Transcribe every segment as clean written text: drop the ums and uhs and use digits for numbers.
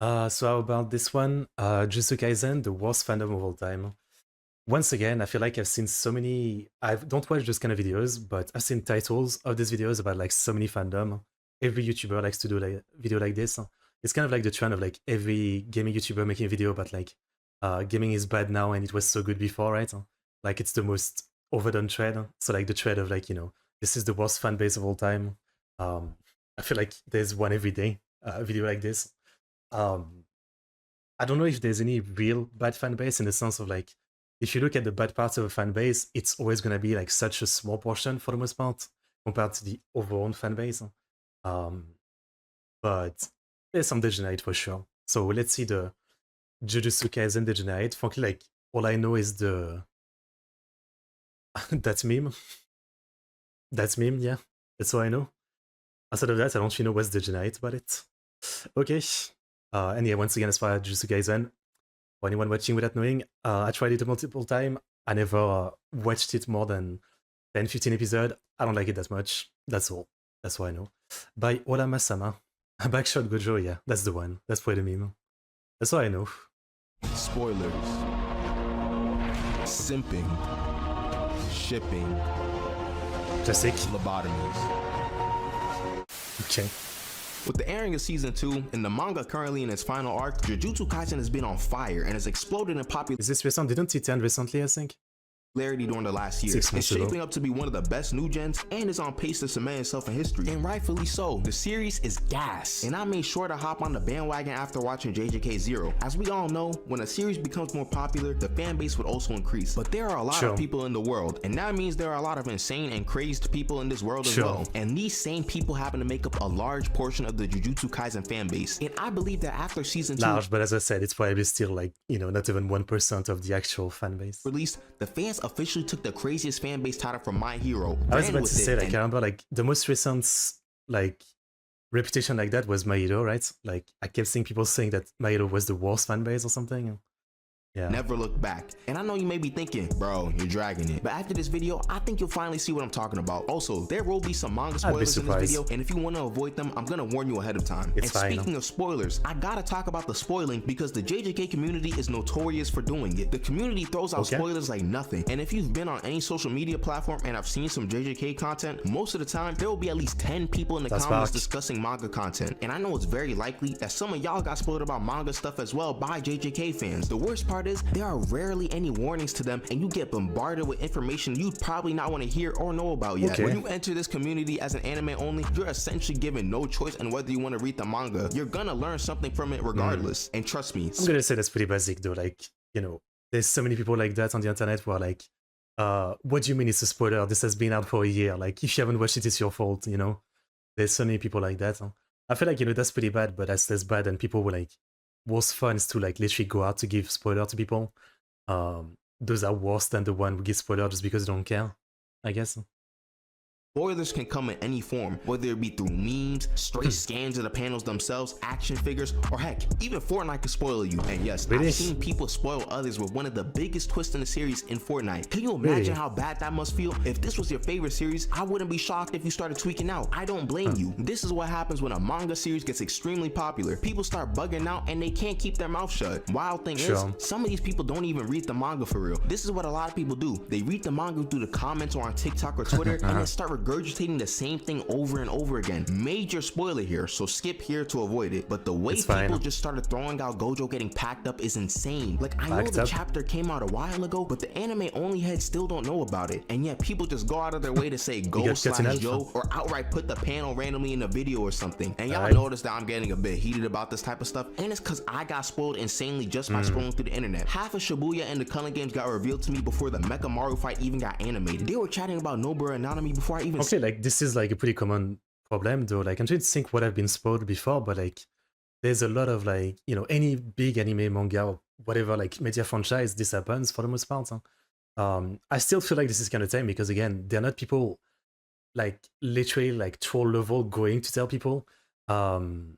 So how about this one? Jujutsu Kaisen, the worst fandom of all time. Once again, I feel like I've seen so many. I don't watch those kind of videos, but I've seen titles of these videos about like so many fandom. Every YouTuber likes to do like a video like this. It's kind of like the trend of like every gaming YouTuber making a video about like gaming is bad now and it was so good before, right? Like it's the most overdone trend. So like the trend of like this is the worst fan base of all time. Um, I feel like there's one every day video like this. Um, I don't know if there's any real bad fan base in the sense of like, if you look at the bad parts of a fan base, it's always going to be like such a small portion for the most part compared to the overall fan base. Um, but there's some Degenerate for sure. So let's see the Jujutsu Kaisen Degenerate. Frankly, like all I know is the that meme. That meme, yeah. That's all I know. Outside of that, I don't really know what's Degenerate about it. Okay. And yeah, once again, as far as Jujutsu Kaisen, for anyone watching without knowing, I tried it multiple times. I never watched it more than 10, 15 episodes. I don't like it that much. That's all. That's all I know. By Olama-sama. Backshot Gojo, yeah, that's the one. That's probably the meme. That's all I know. Spoilers. Simping. Shipping. Classic. Lobotomies. Okay. With the airing of Season 2 and the manga currently in its final arc, Jujutsu Kaisen has been on fire and has exploded in popularity. Is this recent? Didn't it end recently, I think? During the last year. It's shaping up to be one of the best new gens and is on pace to cement itself in history, and rightfully so. The series is gas, and I made sure to hop on the bandwagon after watching JJK Zero. As we all know, when a series becomes more popular, the fan base would also increase. But there are a lot of people in the world, and that means there are a lot of insane and crazed people in this world as well. And these same people happen to make up a large portion of the Jujutsu Kaisen fan base. And I believe that after Season 2, large, but as I said, it's probably still like, not even 1% of the actual fan base. Released, the fans officially took the craziest fan base title from My Hero. I was about to say, like, I remember, like, the most recent, like, reputation like that was My Hero, right? Like, I kept seeing people saying that My Hero was the worst fan base or something. Yeah. Never look back. And I know you may be thinking, bro, you're dragging it. But after this video, I think you'll finally see what I'm talking about. Also, there will be some manga spoilers in this video, and if you want to avoid them, I'm gonna warn you ahead of time. It's fine. Speaking of spoilers, I gotta talk about the spoiling because the JJK community is notorious for doing it. The community throws out spoilers like nothing. And if you've been on any social media platform and I've seen some JJK content, most of the time there will be at least 10 people in the comments discussing manga content. And I know it's very likely that some of y'all got spoiled about manga stuff as well by JJK fans. The worst part is there are rarely any warnings to them, and you get bombarded with information you'd probably not want to hear or know about yet. When you enter this community as an anime only, you're essentially given no choice on whether you want to read the manga. You're gonna learn something from it regardless. And trust me, I'm gonna say that's pretty basic though. Like, there's so many people like that on the internet who are like, what do you mean it's a spoiler? This has been out for a year. Like, if you haven't watched it, it's your fault, There's so many people like that. I feel like, that's pretty bad, but that's less bad than people who like worse fans to like literally go out to give spoiler to people. Those are worse than the one who gives spoiler just because they don't care, I guess. spoilers can come in any form, whether it be through memes, straight scans of the panels themselves, action figures, or heck, even Fortnite can spoil you. And yes, I've seen people spoil others with one of the biggest twists in the series in Fortnite. Can you imagine how bad that must feel? If this was your favorite series, I wouldn't be shocked if you started tweaking out. I don't blame you. This is what happens when a manga series gets extremely popular. People start bugging out and they can't keep their mouth shut. Wild thing is, some of these people don't even read the manga for real. This is what a lot of people do. They read the manga through the comments or on TikTok or Twitter and then start regurgitating the same thing over and over again. Major spoiler here, so skip here to avoid it. But the way people just started throwing out Gojo getting packed up is insane. Like, I know the chapter came out a while ago, but the anime only heads still don't know about it. And yet people just go out of their way to say Go/Joe or outright put the panel randomly in a video or something. And y'all notice that I'm getting a bit heated about this type of stuff, and it's because I got spoiled insanely just by scrolling through the internet. Half of Shibuya and the Culling games got revealed to me before the Mecha Maru fight even got animated. They were chatting about Nobara and Nanami before I even like, this is like a pretty common problem though. Like, I'm trying to think what I've been spoiled before, but like, there's a lot of like, any big anime, manga, or whatever, like media franchise, this happens for the most part. I still feel like this is kind of time because again, they're not people like literally like troll level going to tell people, the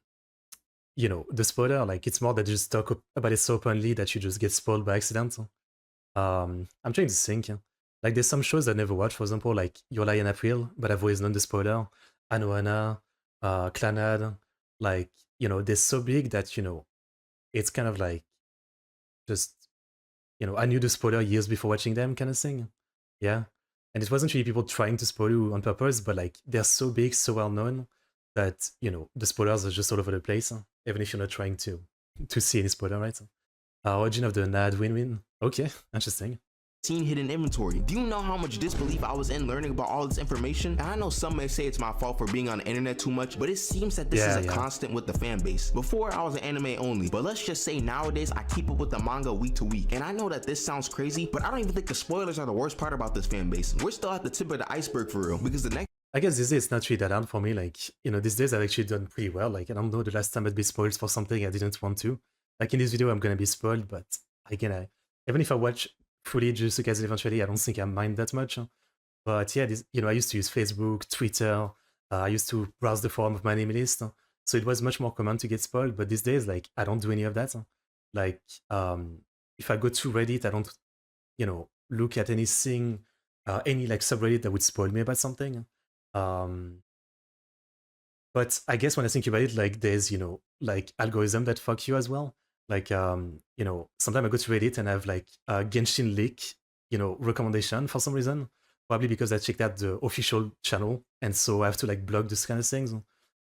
spoiler. Like, it's more that you just talk about it so openly that you just get spoiled by accident. I'm trying to think. Like, there's some shows I never watched, for example, like Your Lie in April, but I've always known the spoiler. Anohana, Clanad, like, they're so big that, it's kind of like just, you know, I knew the spoiler years before watching them kind of thing. Yeah. And it wasn't really people trying to spoil you on purpose, but like they're so big, so well known that, you know, the spoilers are just all over the place, even if you're not trying to see any spoiler, right? Origin of the NAD win-win. Okay, interesting. Seen hidden inventory. Do you know how much disbelief I was in learning about all this information? And I know some may say it's my fault for being on the internet too much, but it seems that this is a constant with the fan base. Before I was an anime only, but let's just say nowadays I keep up with the manga week to week. And I know that this sounds crazy, but I don't even think the spoilers are the worst part about this fan base. We're still at the tip of the iceberg for real, because the next I guess these days it's not really that hard for me. Like, you know, these days I've actually done pretty well. Like, I don't know the last time I'd be spoiled for something I didn't want to. Like in this video, I'm gonna be spoiled, but again, even if I watch fully JUJUTSU Kaisen eventually, I don't think I mind that much. But yeah, this, you know, I used to use Facebook, Twitter. I used to browse the forum of my anime list, so it was much more common to get spoiled. But these days, like, I don't do any of that. Like, if I go to Reddit, I don't, you know, look at anything, any like subreddit that would spoil me about something. But I guess when I think about it, like there's, you know, like algorithm that fuck you as well. Like, you know, sometimes I go to Reddit and I have like a Genshin leak, you know, recommendation for some reason, probably because I checked out the official channel, and so I have to like block this kind of things.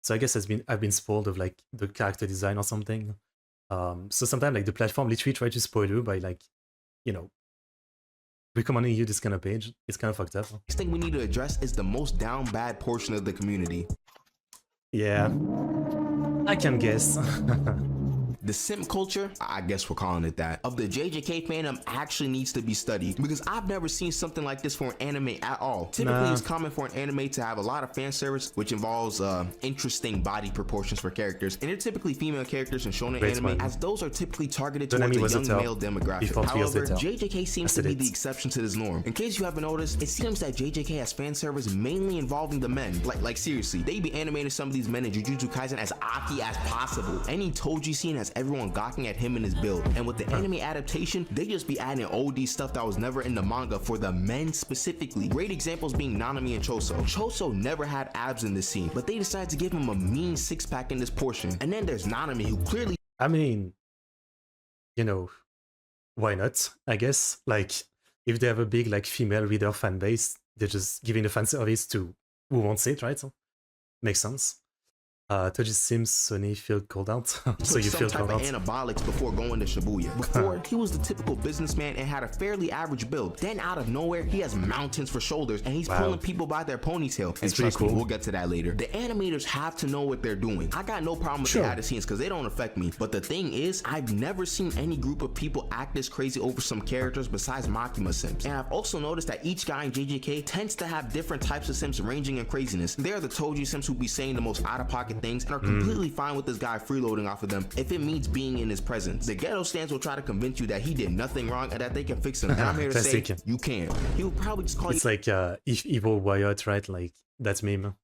So I guess I've been spoiled of like the character design or something. So sometimes like the platform literally try to spoil you by like, you know, recommending you this kind of page. It's kind of fucked up. next thing we need to address is the most down bad portion of the community. Yeah, I can guess. The simp culture, I guess we're calling it that, of the JJK fandom actually needs to be studied, because I've never seen something like this for an anime at all. Typically, it's common for an anime to have a lot of fan service, which involves interesting body proportions for characters, and they're typically female characters in shonen anime, as those are typically targeted towards a young male demographic. However, JJK seems to be the exception to this norm. In case you haven't noticed, it seems that JJK has fan service mainly involving the men. Like seriously, they be animating some of these men in Jujutsu Kaisen as aki as possible. Any Toji scene has everyone gawking at him in his build, and with the anime adaptation, they just be adding OD stuff that was never in the manga for the men specifically. Great examples being Nanami and Choso. Choso never had abs in this scene, but they decided to give him a mean six-pack in this portion. And then there's Nanami, who clearly, I mean, you know, why not? I guess like if they have a big like female reader fan base, they're just giving the fan service to who wants it, right? Makes sense. Toji seems Sony feel called out. So you feel called out. Anabolics before going to Shibuya. Before, he was the typical businessman and had a fairly average build. Then out of nowhere, he has mountains for shoulders and he's pulling people by their ponytail. And trust me, we'll get to that later. The animators have to know what they're doing. I got no problem with the added scenes because they don't affect me. But the thing is, I've never seen any group of people act this crazy over some characters besides Makima simps. And I've also noticed that each guy in JJK tends to have different types of simps ranging in craziness. They're the Toji simps who be saying the most out-of-pocket things and are completely fine with this guy freeloading off of them if it means being in his presence. The ghetto stands will try to convince you that he did nothing wrong and that they can fix him. And I'm here to say, you can't. He will probably just call you. It's like evil Wyatt, right? Like that meme.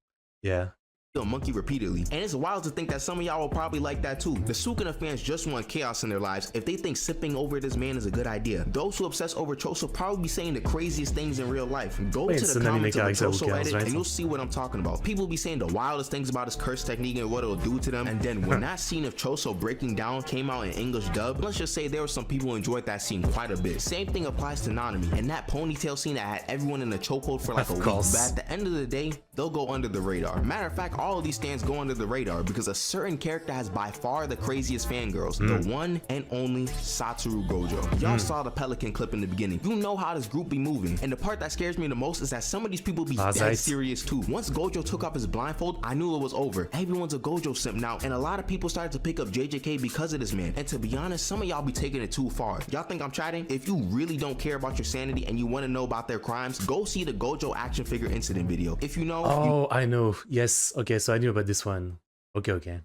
Yeah. A monkey repeatedly, and it's wild to think that some of y'all will probably like that too. The Sukuna fans just want chaos in their lives if they think sipping over this man is a good idea. Those who obsess over Choso probably be saying the craziest things in real life. Go to the comments of the Choso edit and you'll see what I'm talking about. People be saying the wildest things about his curse technique and what it'll do to them, and then when that scene of Choso breaking down came out in English dub, let's just say there were some people who enjoyed that scene quite a bit. Same thing applies to Nanami and that ponytail scene that had everyone in the chokehold for like a week. But at the end of the day, they'll go under the radar. Matter of fact, all of these stands go under the radar because a certain character has by far the craziest fangirls, the one and only Satoru Gojo. Y'all saw the Pelican clip in the beginning. You know how this group be moving, and the part that scares me the most is that some of these people be dead serious too. Once Gojo took off his blindfold, I knew it was over. Everyone's a Gojo simp now, and a lot of people started to pick up JJK because of this man. And to be honest, some of y'all be taking it too far. Y'all think I'm chatting? If you really don't care about your sanity and you want to know about their crimes, go see the Gojo action figure incident video. If you know, I know. Yes. Okay. So I knew about this one. Okay.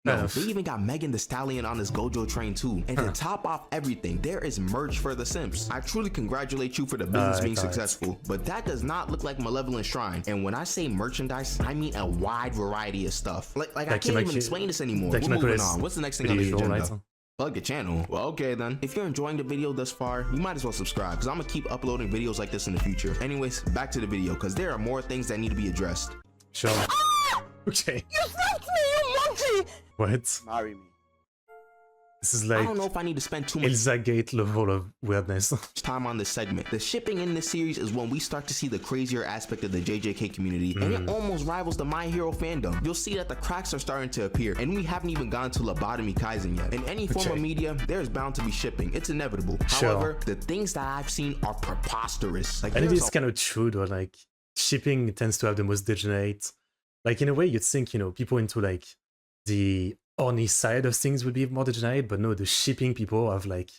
No, they even got Megan the Stallion on this Gojo train too. And to top off everything, there is merch for the simps. I truly congratulate you for the business being successful, but that does not look like Malevolent Shrine. And when I say merchandise, I mean a wide variety of stuff. Like I can't even explain this anymore. We're moving on. What's the next thing on the agenda? Plug the channel. Well, okay then. If you're enjoying the video thus far, you might as well subscribe because I'm gonna keep uploading videos like this in the future. Anyways, back to the video because there are more things that need to be addressed. Sure. Okay. You slapped me, you monkey! What? Marry me. This is I like don't know if I need to spend too much Elsa Gate level of weirdness. time on this segment. The shipping in this series is when we start to see the crazier aspect of the JJK community, and it almost rivals the My Hero fandom. You'll see that the cracks are starting to appear, and we haven't even gone to Lobotomy Kaisen yet. In any form of media, there's bound to be shipping. It's inevitable. However, the things that I've seen are preposterous. Like, and it is kind of true though, like shipping tends to have the most degenerate. Like in a way you'd think, you know, people into like the Oni side of things would be more degenerate, but no, the shipping people have like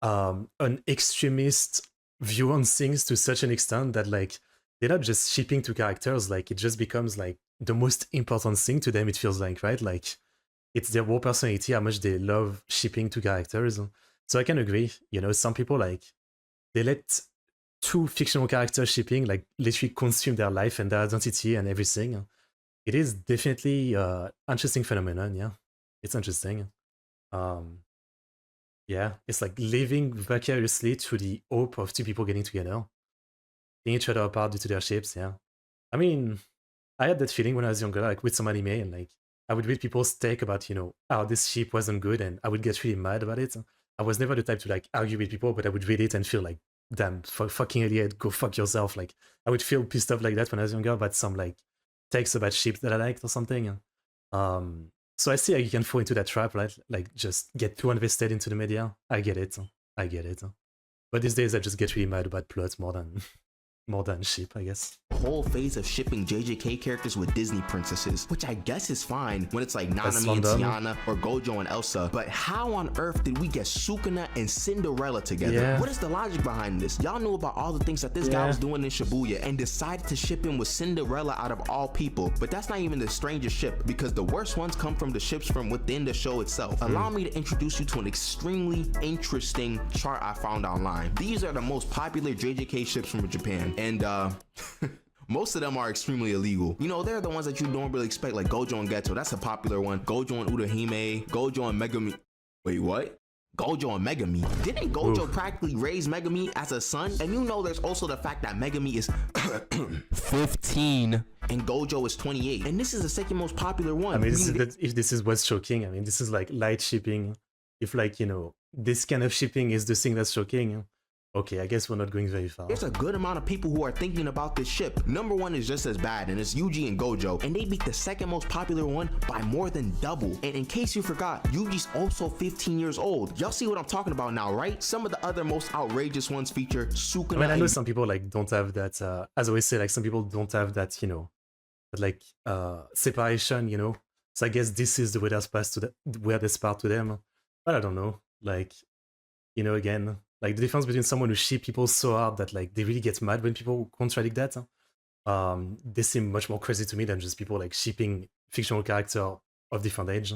an extremist view on things to such an extent that like they're not just shipping to characters, like it just becomes like the most important thing to them, it feels like, right? Like it's their whole personality, how much they love shipping to characters. So I can agree, you know, some people like they let two fictional characters shipping like literally consume their life and their identity and everything. It is definitely an interesting phenomenon, yeah. It's interesting. Yeah, it's like living vicariously through the hope of two people getting together, seeing each other apart due to their ships, yeah. I mean, I had that feeling when I was younger, like with some anime, and like I would read people's take about, you know, how this ship wasn't good, and I would get really mad about it. I was never the type to like argue with people, but I would read it and feel like, damn, fucking idiot, go fuck yourself. Like I would feel pissed off like that when I was younger about some like takes about ships that I liked or something. So I see how you can fall into that trap, right? Like just get too invested into the media. I get it. But these days I just get really mad about plots more than ship, I guess. Whole phase of shipping JJK characters with Disney princesses, which I guess is fine when it's like Nanami and Tiana or Gojo and Elsa, but how on earth did we get Sukuna and Cinderella together? Yeah. What is the logic behind this? Y'all knew about all the things that this guy was doing in Shibuya and decided to ship him with Cinderella out of all people, but that's not even the strangest ship, because the worst ones come from the ships from within the show itself. Allow me to introduce you to an extremely interesting chart I found online. These are the most popular JJK ships from Japan, and most of them are extremely illegal. You know, they're the ones that you don't really expect, like Gojo and Geto. That's a popular one. Gojo and Urahime, Gojo and Megami. Wait, what? Gojo and Megami. Didn't Gojo practically raise Megami as a son? And you know there's also the fact that Megami is 15 and Gojo is 28. And this is the second most popular one. I mean, if this is what's shocking, I mean, this is like light shipping. If like, you know, this kind of shipping is the thing that's shocking, okay, I guess we're not going very far. There's a good amount of people who are thinking about this ship. Number one is just as bad, and it's Yuji and Gojo, and they beat the second most popular one by more than double. And in case you forgot, Yuji's also 15 years old. Y'all see what I'm talking about now, right? Some of the other most outrageous ones feature Sukuna. I mean, I know some people like don't have that, as I always say, like some people don't have that, you know, like separation, you know. So I guess this is the way that's passed to where this part to them. But I don't know, like, you know, again, like the difference between someone who ship people so hard that like they really get mad when people contradict that, they seem much more crazy to me than just people like shipping fictional character of different age.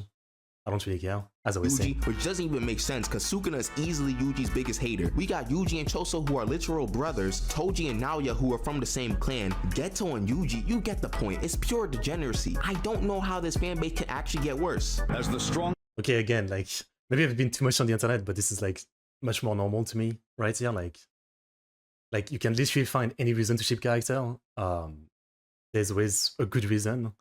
I don't really care, as I always say. Which doesn't even make sense, because Sukuna is easily Yuji's biggest hater. We got Yuji and Choso, who are literal brothers, Toji and Naoya, who are from the same clan, Geto and Yuji, you get the point. It's pure degeneracy. I don't know how this fanbase can actually get worse. As the strong... Okay, again, like, maybe I've been too much on the internet, but this is like much more normal to me right here. Like you can literally find any reason to ship character. There's always a good reason.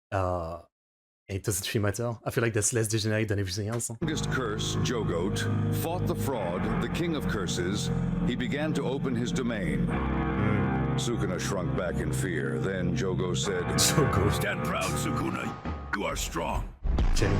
It doesn't really matter. I feel like that's less degenerate than everything else. Strongest curse, Jogoat, fought the fraud, the king of curses. He began to open his domain. Sukuna shrunk back in fear. Then Jogo said, Jogo. Stand proud, Sukuna. You are strong. Okay.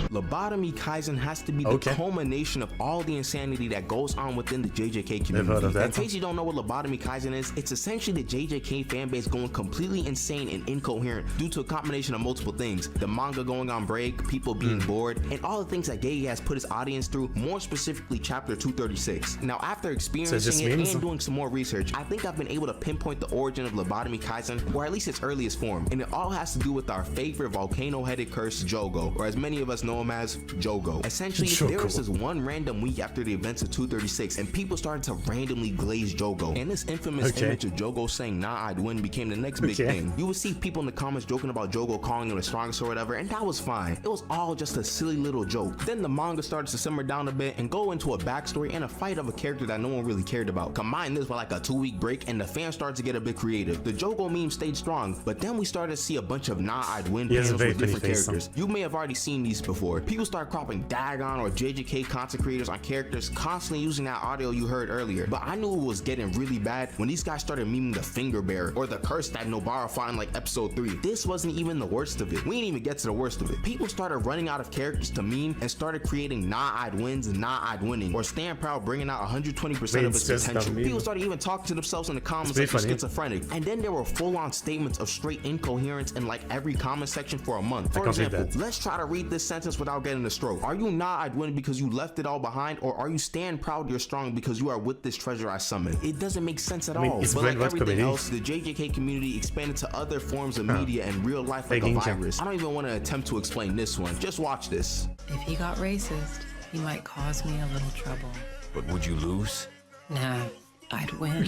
Lobotomy Kaisen has to be the culmination of all the insanity that goes on within the JJK community. In case you don't know what Lobotomy Kaisen is, it's essentially the JJK fanbase going completely insane and incoherent due to a combination of multiple things. The manga going on break, people being bored, and all the things that Gege has put his audience through, more specifically chapter 236. Now, after experiencing it and doing some more research, I think I've been able to pinpoint the origin of Lobotomy Kaisen, or at least its earliest form, and it all has to do with our favorite volcano-headed curse, Jogo, or as many of us know him as Jogo. Essentially, there was this one random week after the events of 236, and people started to randomly glaze Jogo. And this infamous image of Jogo saying, "Nah, I'd win," became the next big thing. You would see people in the comments joking about Jogo calling him the strongest or whatever, and that was fine. It was all just a silly little joke. Then the manga started to simmer down a bit and go into a backstory and a fight of a character that no one really cared about. Combine this with like a 2-week break, and the fans started to get a bit creative. The Jogo meme stayed strong, but then we started to see a bunch of "Nah, I'd win" panels with different characters. You may have already seen these before. People start cropping Dagon or JJK content creators on characters, constantly using that audio you heard earlier. But I knew it was getting really bad when these guys started memeing the finger bearer or the curse that Nobara fought in like episode 3. This wasn't even the worst of it. We didn't even get to the worst of it. People started running out of characters to meme and started creating nah I'd wins and nah I'd winning, or Stand Proud bringing out 120% of its potential. People started even talking to themselves in the comments like schizophrenic. And then there were full-on statements of straight incoherence in like every comment section for a month. For example, let's try to read this sentence without getting a stroke. Are you nah I'd win because you left it all behind, or are you stand proud you're strong because you are with this treasure I summoned? It doesn't make sense at all. But like everything else, the JJK community expanded to other forms of media and real life like a virus. I don't even want to attempt to explain this one. Just watch this. If he got racist, he might cause me a little trouble. But would you lose? Nah, I'd win.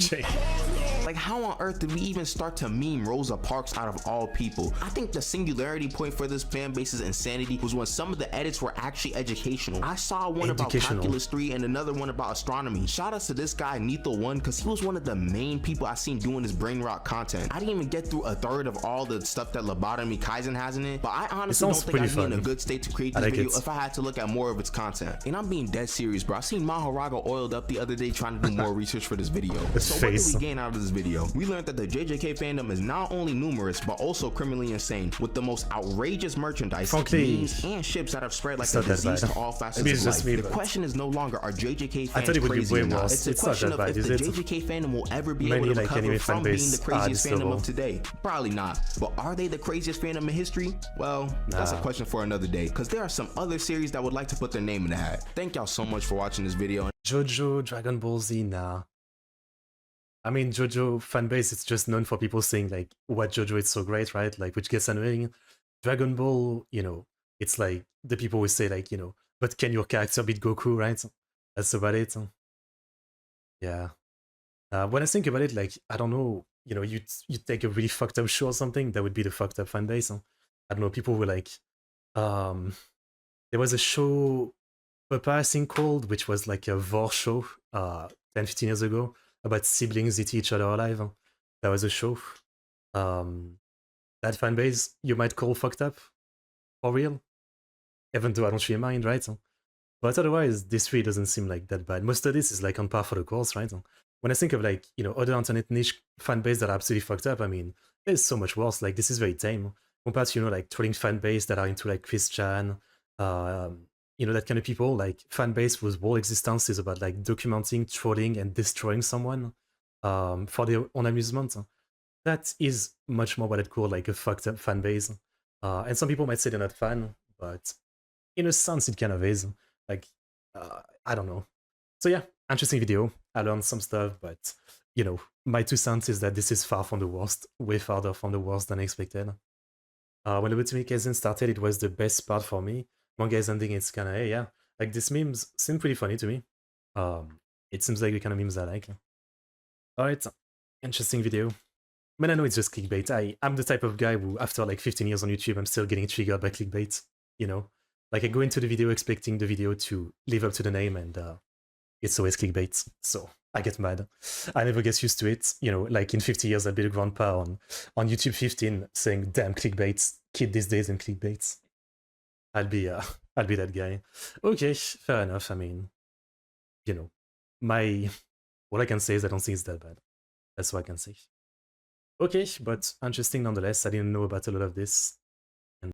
Like, how on earth did we even start to meme Rosa Parks out of all people? I think the singularity point for this fan base's insanity was when some of the edits were actually educational. I saw one about Calculus 3 and another one about astronomy. Shout out to this guy Nethel1, because he was one of the main people I seen doing this brain rot content. I didn't even get through a third of all the stuff that Lobotomy KAISEN has in it, but I honestly don't think I'd be in a good state to create this video if I had to look at more of its content. And I'm being dead serious, bro. I seen Mahoraga oiled up the other day trying to do more research for this video. So what did we gain out of this video? We learned that the JJK fandom is not only numerous, but also criminally insane, with the most outrageous merchandise, memes, and ships that have spread like a disease to all facets of life. The question is no longer, are JJK fans crazy or not? It's a question of if the JJK fandom will ever be able to recover from being the craziest fandom of today. Probably not. But are they the craziest fandom in history? Well, that's a question for another day, because there are some other series that would like to put their name in the hat. Thank y'all so much for watching this video. JoJo, Dragon Ball Z, nah. I mean, JoJo fanbase, it's just known for people saying like what JoJo is so great, right? Like, which gets annoying. Dragon Ball, you know, it's like the people will say like, you know, but can your character beat Goku, right? That's about it. Yeah. When I think about it, like, I don't know, you know, you take a really fucked up show or something, that would be the fucked up fanbase. I don't know, people were like, there was a show, Papa, I think, called, which was like a war show 10, 15 years ago, about siblings eat each other alive. That was a show. That fanbase you might call fucked up, for real. Even though I don't really mind, right? But otherwise, this really doesn't seem like that bad. Most of this is like on par for the course, right? When I think of like, you know, other internet niche fanbase that are absolutely fucked up, I mean, there's so much worse. Like, this is very tame compared to, you know, like trolling fanbase that are into like Christian, you know, that kind of people. Like, fanbase whose whole existence is about like documenting, trolling, and destroying someone for their own amusement. That is much more what I'd call like a fucked up fanbase. And some people might say they're not fan, but in a sense it kind of is. Like, I don't know. So yeah, interesting video. I learned some stuff, but you know, my 2 cents is that this is far from the worst, way farther from the worst than expected. When the Ultimate KAISEN started, it was the best part for me. Manga is ending, it's kind of, hey, yeah, like these memes seem pretty funny to me. It seems like the kind of memes I like. Alright, interesting video. I mean, I know it's just clickbait. I'm the type of guy who, after like 15 years on YouTube, I'm still getting triggered by clickbait, you know? Like, I go into the video expecting the video to live up to the name, and it's always clickbait, so I get mad. I never get used to it, you know, like in 50 years I'll be the grandpa on YouTube 15 saying, damn clickbait, kid these days and clickbait. I'll be that guy. Okay, fair enough. I mean, you know, what I can say is I don't think it's that bad. That's what I can say. Okay, but interesting nonetheless. I didn't know about a lot of this.